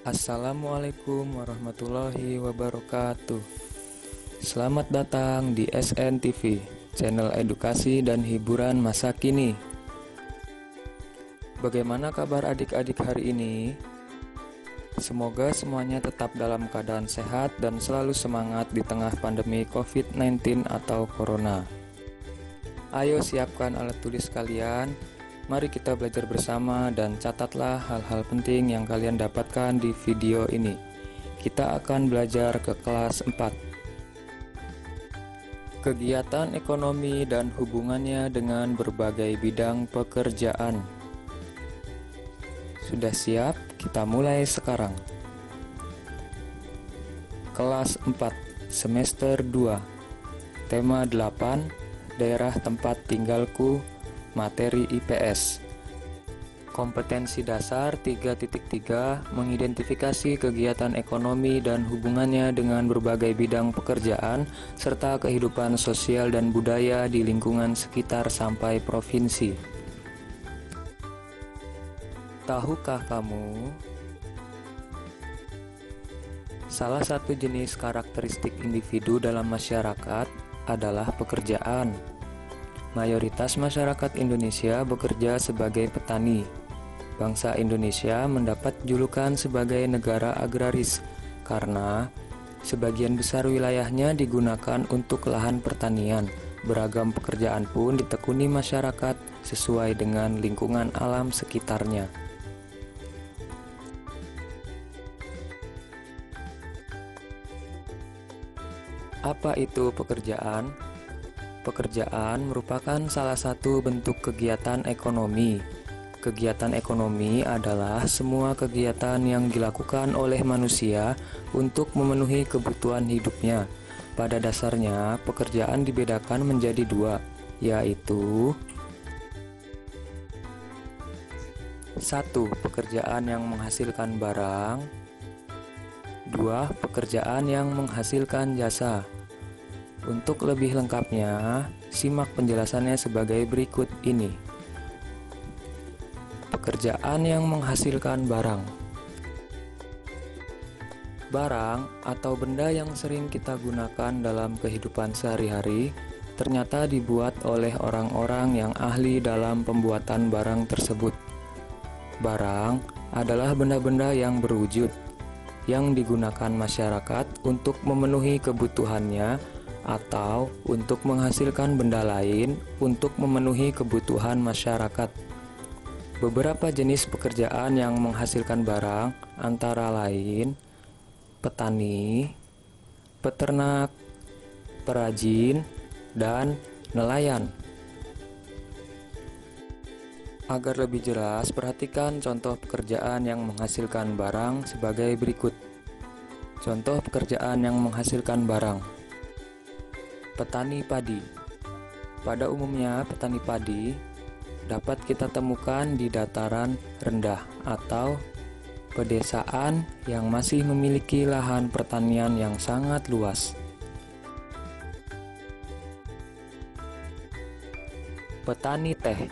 Assalamualaikum warahmatullahi wabarakatuh. Selamat datang di SNTV, channel edukasi dan hiburan masa kini. Bagaimana kabar adik-adik hari ini? Semoga semuanya tetap dalam keadaan sehat dan selalu semangat di tengah pandemi COVID-19 atau Corona. Ayo siapkan alat tulis kalian. Mari kita belajar bersama dan catatlah hal-hal penting yang kalian dapatkan di video ini. Kita akan belajar ke kelas 4. Kegiatan ekonomi dan hubungannya dengan berbagai bidang pekerjaan. Sudah siap? Kita mulai sekarang. Kelas 4, semester 2. Tema 8, daerah tempat tinggalku. Materi IPS. Kompetensi dasar 3.3 mengidentifikasi kegiatan ekonomi dan hubungannya dengan berbagai bidang pekerjaan serta kehidupan sosial dan budaya di lingkungan sekitar sampai provinsi. Tahukah kamu? Salah satu jenis karakteristik individu dalam masyarakat adalah pekerjaan. Mayoritas masyarakat Indonesia bekerja sebagai petani. Bangsa Indonesia mendapat julukan sebagai negara agraris karena sebagian besar wilayahnya digunakan untuk lahan pertanian. Beragam pekerjaan pun ditekuni masyarakat sesuai dengan lingkungan alam sekitarnya. Apa itu pekerjaan? Pekerjaan merupakan salah satu bentuk kegiatan ekonomi. Kegiatan ekonomi adalah semua kegiatan yang dilakukan oleh manusia untuk memenuhi kebutuhan hidupnya. Pada dasarnya, pekerjaan dibedakan menjadi dua, yaitu 1. Pekerjaan yang menghasilkan barang. 2. Pekerjaan yang menghasilkan jasa. Untuk lebih lengkapnya, simak penjelasannya sebagai berikut ini. Pekerjaan yang menghasilkan barang. Barang atau benda yang sering kita gunakan dalam kehidupan sehari-hari ternyata dibuat oleh orang-orang yang ahli dalam pembuatan barang tersebut. Barang adalah benda-benda yang berwujud, yang digunakan masyarakat untuk memenuhi kebutuhannya atau untuk menghasilkan benda lain untuk memenuhi kebutuhan masyarakat. Beberapa jenis pekerjaan yang menghasilkan barang antara lain petani, peternak, perajin, dan nelayan. Agar lebih jelas, perhatikan contoh pekerjaan yang menghasilkan barang sebagai berikut. Contoh pekerjaan yang menghasilkan barang. Petani padi. Pada umumnya, petani padi dapat kita temukan di dataran rendah atau pedesaan yang masih memiliki lahan pertanian yang sangat luas. Petani teh.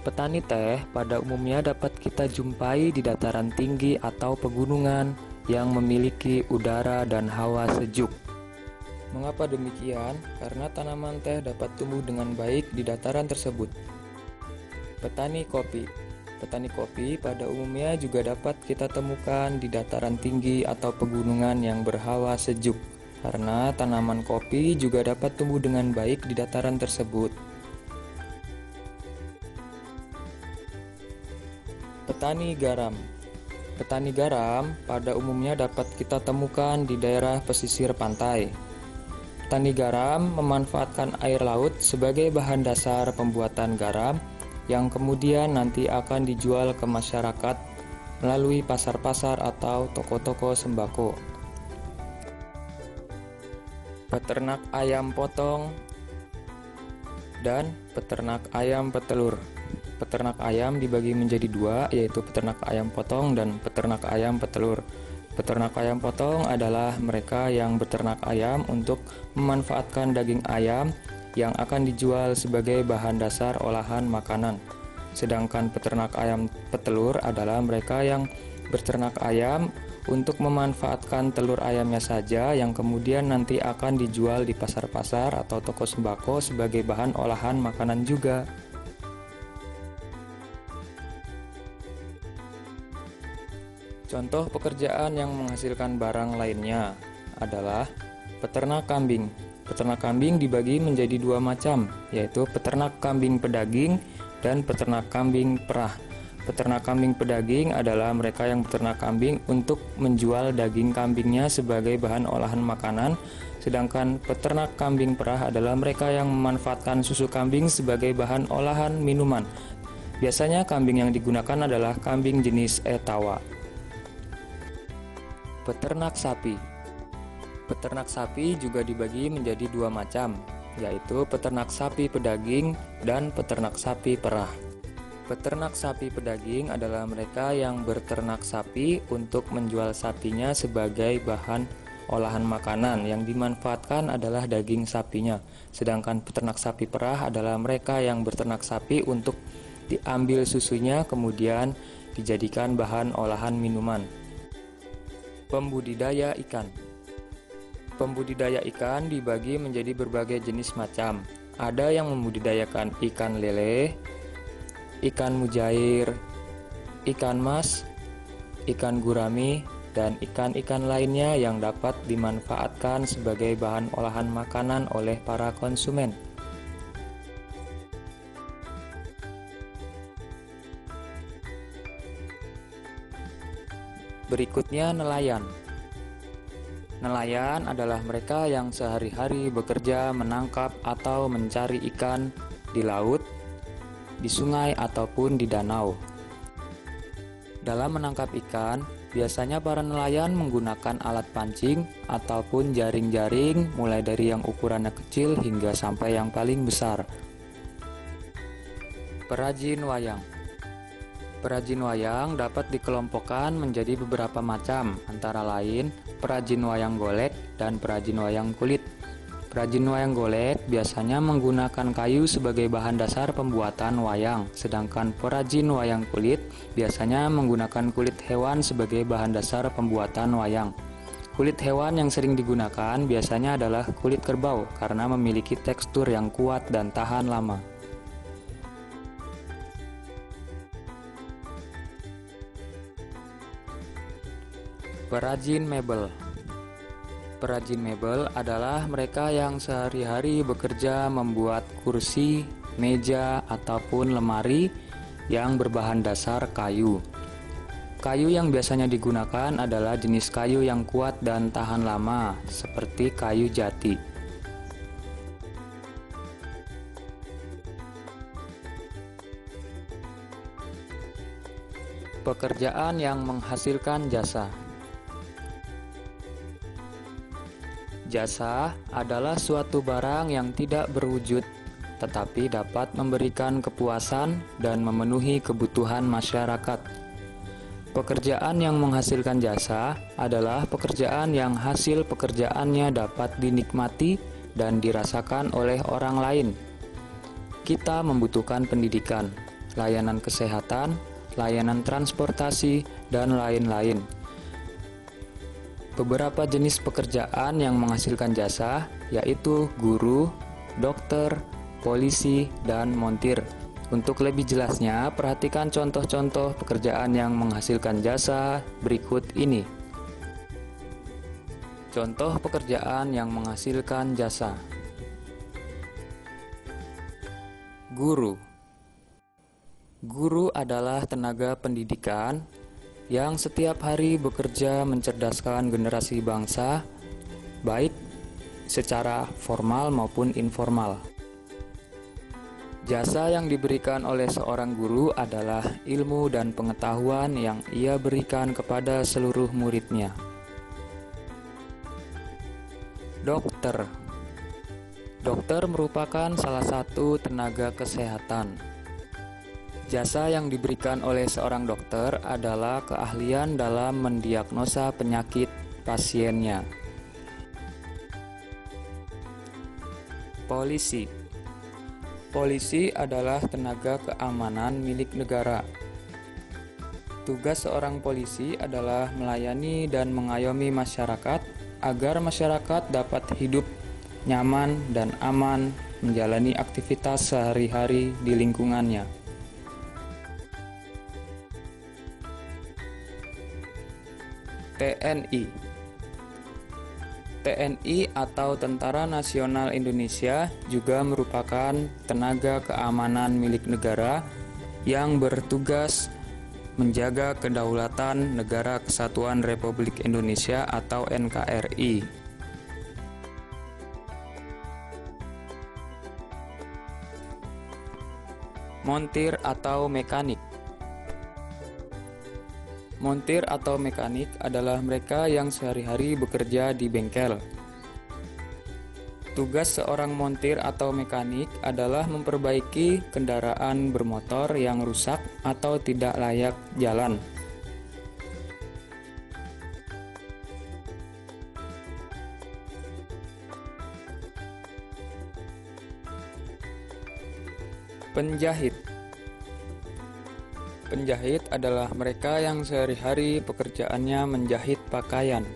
Petani teh pada umumnya dapat kita jumpai di dataran tinggi atau pegunungan yang memiliki udara dan hawa sejuk. Mengapa demikian? Karena tanaman teh dapat tumbuh dengan baik di dataran tersebut. Petani kopi. Petani kopi pada umumnya juga dapat kita temukan di dataran tinggi atau pegunungan yang berhawa sejuk, karena tanaman kopi juga dapat tumbuh dengan baik di dataran tersebut. Petani garam. Petani garam pada umumnya dapat kita temukan di daerah pesisir pantai. Petani garam memanfaatkan air laut sebagai bahan dasar pembuatan garam yang kemudian nanti akan dijual ke masyarakat melalui pasar-pasar atau toko-toko sembako. Peternak ayam potong dan peternak ayam petelur. Peternak ayam dibagi menjadi dua, yaitu peternak ayam potong dan peternak ayam petelur. Peternak ayam potong adalah mereka yang beternak ayam untuk memanfaatkan daging ayam yang akan dijual sebagai bahan dasar olahan makanan. Sedangkan peternak ayam petelur adalah mereka yang Berternak ayam untuk memanfaatkan telur ayamnya saja yang kemudian nanti akan dijual di pasar-pasar atau toko sembako sebagai bahan olahan makanan juga. Contoh pekerjaan yang menghasilkan barang lainnya adalah peternak kambing. Peternak kambing dibagi menjadi dua macam, yaitu peternak kambing pedaging dan peternak kambing perah. Peternak kambing pedaging adalah mereka yang beternak kambing untuk menjual daging kambingnya sebagai bahan olahan makanan, sedangkan peternak kambing perah adalah mereka yang memanfaatkan susu kambing sebagai bahan olahan minuman. Biasanya kambing yang digunakan adalah kambing jenis Etawa. Peternak sapi. Peternak sapi juga dibagi menjadi dua macam, yaitu peternak sapi pedaging dan peternak sapi perah. Peternak sapi pedaging adalah mereka yang berternak sapi untuk menjual sapinya sebagai bahan olahan makanan, yang dimanfaatkan adalah daging sapinya. Sedangkan peternak sapi perah adalah mereka yang berternak sapi untuk diambil susunya kemudian dijadikan bahan olahan minuman. Pembudidaya ikan. Pembudidaya ikan dibagi menjadi berbagai jenis macam. Ada yang membudidayakan ikan lele, ikan mujair, ikan mas, ikan gurami, dan ikan-ikan lainnya yang dapat dimanfaatkan sebagai bahan olahan makanan oleh para konsumen. Berikutnya nelayan. Nelayan adalah mereka yang sehari-hari bekerja menangkap atau mencari ikan di laut, di sungai ataupun di danau. Dalam menangkap ikan, biasanya para nelayan menggunakan alat pancing ataupun jaring-jaring mulai dari yang ukurannya kecil hingga sampai yang paling besar. Perajin wayang. Perajin wayang dapat dikelompokkan menjadi beberapa macam, antara lain perajin wayang golek dan perajin wayang kulit. Perajin wayang golek biasanya menggunakan kayu sebagai bahan dasar pembuatan wayang, sedangkan perajin wayang kulit biasanya menggunakan kulit hewan sebagai bahan dasar pembuatan wayang. Kulit hewan yang sering digunakan biasanya adalah kulit kerbau karena memiliki tekstur yang kuat dan tahan lama. Perajin mebel. Perajin mebel adalah mereka yang sehari-hari bekerja membuat kursi, meja, ataupun lemari yang berbahan dasar kayu. Kayu yang biasanya digunakan adalah jenis kayu yang kuat dan tahan lama, seperti kayu jati. Pekerjaan yang menghasilkan jasa. Jasa adalah suatu barang yang tidak berwujud, tetapi dapat memberikan kepuasan dan memenuhi kebutuhan masyarakat. Pekerjaan yang menghasilkan jasa adalah pekerjaan yang hasil pekerjaannya dapat dinikmati dan dirasakan oleh orang lain. Kita membutuhkan pendidikan, layanan kesehatan, layanan transportasi, dan lain-lain. Beberapa jenis pekerjaan yang menghasilkan jasa yaitu guru, dokter, polisi, dan montir. Untuk lebih jelasnya, perhatikan contoh-contoh pekerjaan yang menghasilkan jasa berikut ini. Contoh pekerjaan yang menghasilkan jasa. Guru. Guru adalah tenaga pendidikan yang setiap hari bekerja mencerdaskan generasi bangsa, baik secara formal maupun informal. Jasa yang diberikan oleh seorang guru adalah ilmu dan pengetahuan yang ia berikan kepada seluruh muridnya. Dokter. Dokter merupakan salah satu tenaga kesehatan. Jasa yang diberikan oleh seorang dokter adalah keahlian dalam mendiagnosa penyakit pasiennya. Polisi. Polisi adalah tenaga keamanan milik negara. Tugas seorang polisi adalah melayani dan mengayomi masyarakat agar masyarakat dapat hidup nyaman dan aman menjalani aktivitas sehari-hari di lingkungannya. TNI. TNI atau Tentara Nasional Indonesia juga merupakan tenaga keamanan milik negara yang bertugas menjaga kedaulatan Negara Kesatuan Republik Indonesia atau NKRI. Montir atau mekanik. Montir atau mekanik adalah mereka yang sehari-hari bekerja di bengkel. Tugas seorang montir atau mekanik adalah memperbaiki kendaraan bermotor yang rusak atau tidak layak jalan. Penjahit. Penjahit adalah mereka yang sehari-hari pekerjaannya menjahit pakaian.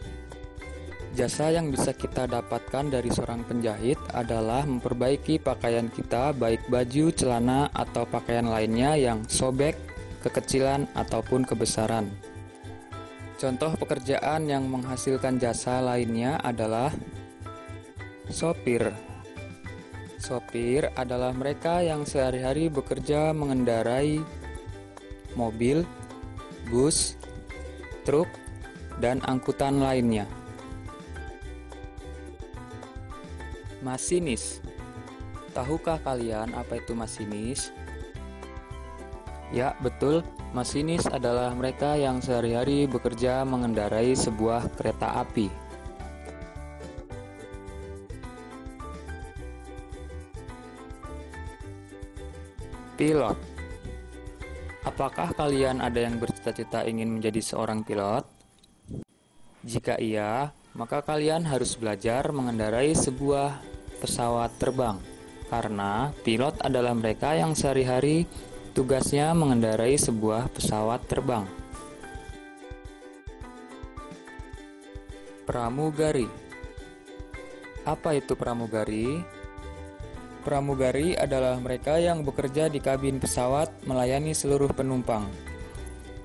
Jasa yang bisa kita dapatkan dari seorang penjahit adalah memperbaiki pakaian kita, baik baju, celana, atau pakaian lainnya yang sobek, kekecilan, ataupun kebesaran. Contoh pekerjaan yang menghasilkan jasa lainnya adalah sopir. Sopir adalah mereka yang sehari-hari bekerja mengendarai mobil, bus, truk, dan angkutan lainnya. Masinis. Tahukah kalian apa itu masinis? Ya, betul. Masinis adalah mereka yang sehari-hari bekerja mengendarai sebuah kereta api. Pilot. Apakah kalian ada yang bercita-cita ingin menjadi seorang pilot? Jika iya, maka kalian harus belajar mengendarai sebuah pesawat terbang, karena pilot adalah mereka yang sehari-hari tugasnya mengendarai sebuah pesawat terbang. Pramugari. Apa itu pramugari? Pramugari adalah mereka yang bekerja di kabin pesawat melayani seluruh penumpang.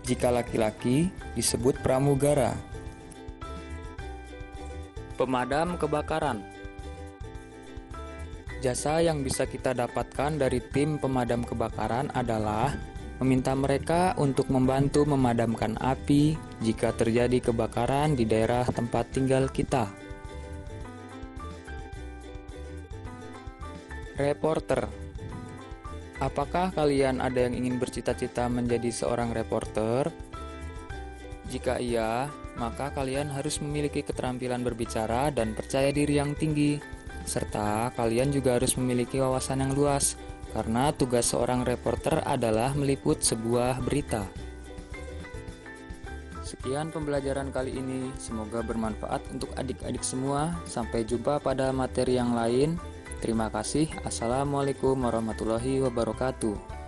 Jika laki-laki, disebut pramugara. Pemadam kebakaran. Jasa yang bisa kita dapatkan dari tim pemadam kebakaran adalah meminta mereka untuk membantu memadamkan api jika terjadi kebakaran di daerah tempat tinggal kita. Reporter. Apakah kalian ada yang ingin bercita-cita menjadi seorang reporter? Jika iya, maka kalian harus memiliki keterampilan berbicara dan percaya diri yang tinggi, serta kalian juga harus memiliki wawasan yang luas, karena tugas seorang reporter adalah meliput sebuah berita. Sekian pembelajaran kali ini, semoga bermanfaat untuk adik-adik semua. Sampai jumpa pada materi yang lain. Terima kasih. Assalamualaikum warahmatullahi wabarakatuh.